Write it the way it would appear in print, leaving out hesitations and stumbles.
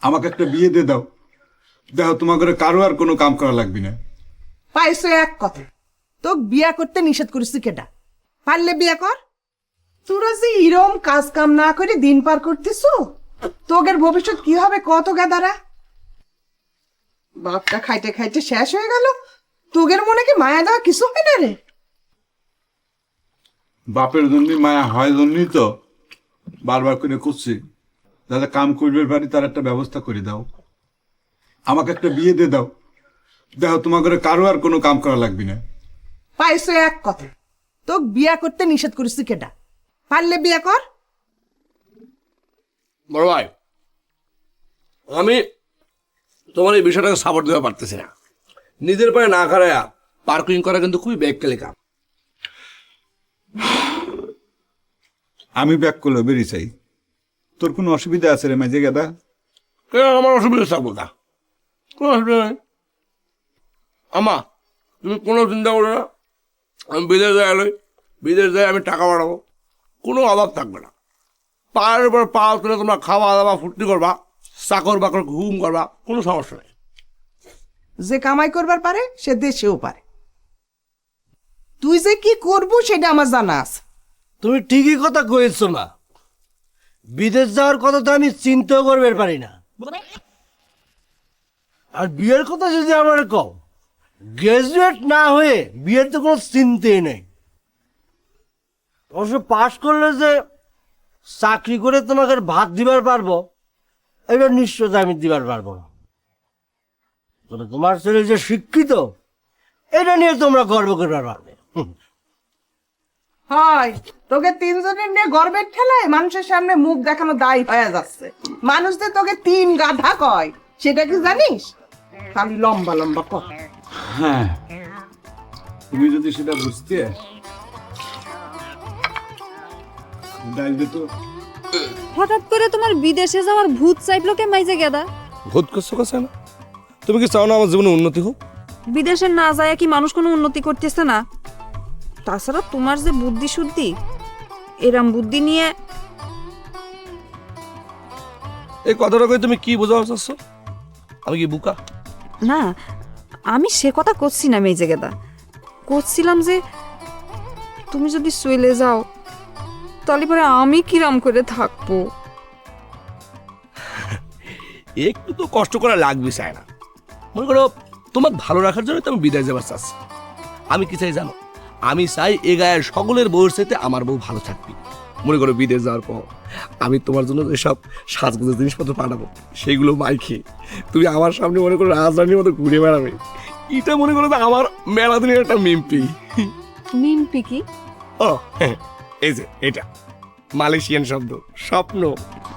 আমাকে একটা বিয়ে দিয়ে দাও। দেখো তোমার ঘরে কারো আর কোনো কাম করা লাগবে না। পাইছো এক কথা, তো বিয়া করতে নিষেধ করেছি কেডা? পারলে বিয়া কর। তোরা যে ইরম কাজ কাম না করে দিন পার করতেছ, তোগের ভবিষ্যৎ কি হবে কত গাদারা? বাপটা খাইতে খাইতে শেষ হয়ে গেল, তোগের মনে কি মায়া দেওয়া কিছু হয় না রে? বাপের জন্যই মায়া হয় জন্যই তো বারবার করে করছি, যাতে কাম করবে পারি তার একটা ব্যবস্থা করে দাও। আমাকে একটা বিয়ে দিয়ে দাও। দেখো তোমার ঘরে কারো আর কোনো কাম করা লাগবে না। পাইছো এক কথা, তো বিয়া করতে নিষেধ করেছি কেডা? পারলে বিয়া কর। বড় ভাই, আমি তোমার এই বিষয়টাকে সাপোর্ট দিতে পারতেছি না। নিজের পায়ে না খারায়া পার্কিং করা কিন্তু খুবই ব্যাককেলি কাম। আমি ব্যাক করলে বেরিয়ে চাই। তোর কোনো অসুবিধা আছে রে মাঝে গাদা? আমার অসুবিধা থাকবো না, কোনো অসুবিধা নেই। আমা, তুমি কোনো চিন্তা করো না। আমি বিদেশ যাই এলোই, বিদেশ যাই আমি টাকা বাড়াবো, কোনো অভাব থাকবে না। পায়ের উপর পা তুলে তোমরা খাওয়া দাওয়া ফুর্তি করবা, চাকর বাকর ঘুম করবা, কোনো সমস্যা নেই। যে কামাই করবার পারে সে দেশেও পারে। তুই যে কি করবো সেটা আমার জানা আছে। তুমি ঠিকই কথা কয়েছো না, বিদেশ যাওয়ার কথা তো আমি চিন্তাও করবে পারি না। আর বিয়ের কথা যদি আমার কও, গ্রাজুয়েট না হয়ে বিয়ের তো কোনো চিন্তাই নেই। অবশ্য পাশ করলে যে চাকরি করে তোমাকে ভাত দিবার পারবো, এবার নিশ্চয় আমি দিবার পারবো না। তবে তোমার ছেলে যে শিক্ষিত, এটা নিয়ে তোমরা গর্ব করবার পারবে। হয়, তোকে তিনজনের নিয়ে গর্বের ঠেলায় মানুষের সামনে মুখ দেখানো দায় হয়ে যাচ্ছে। মানুষদের তোকে তিন গাধা কয়, সেটা কি জানিস? খালি লম্বা লম্বা কথা। হ্যাঁ, তুমি যদি সেটা বুঝতে ডাল দিত। হঠাৎ করে তোমার বিদেশে যাওয়ার ভূত চাইলো কে মাইজে গেদা? ভূত করছো কাছে না? তুমি কি চাও না আমার জীবনে উন্নতি হোক? বিদেশে না যায় কি মানুষ কোনো উন্নতি করতেছে না? তাছাড়া তোমার যে বুদ্ধি শুদ্ধি, এরম বুদ্ধি নিয়ে এই কথাটা কই তুমি কি বোঝাতে চাচ্ছ? আমি কি বুকা? না, আমি সে কথা করছি না মেজে গেদা। করছিলাম যে তুমি যদি চলে যাও, তাহলে পরে আমি কিরাম করে থাকবো? একটু তো কষ্ট করা লাগবে চাই না। মনে করো তোমার ভালো রাখার জন্য তো আমি বিদেশ যাবার চাচ্ছি। আমি কি চাই জানো? আমি চাই এ গায়ের সকলের বউর সাথে আমার বউ ভালো থাকবি। মনে করো বিদেশ যাওয়ার পর আমি তোমার জন্য যেসব সাজগোজের জিনিসপত্র পাঠাবো, সেগুলো মাইকে তুমি আমার সামনে মনে করো রাজধানীর মতো ঘুরে বেড়াবে। এটা মনে করো তো আমার মেলা দিনের একটা মিম্পি। মিম্পি কি? ও হ্যাঁ, এই যে এটা মালয়েশিয়ান শব্দ, স্বপ্ন।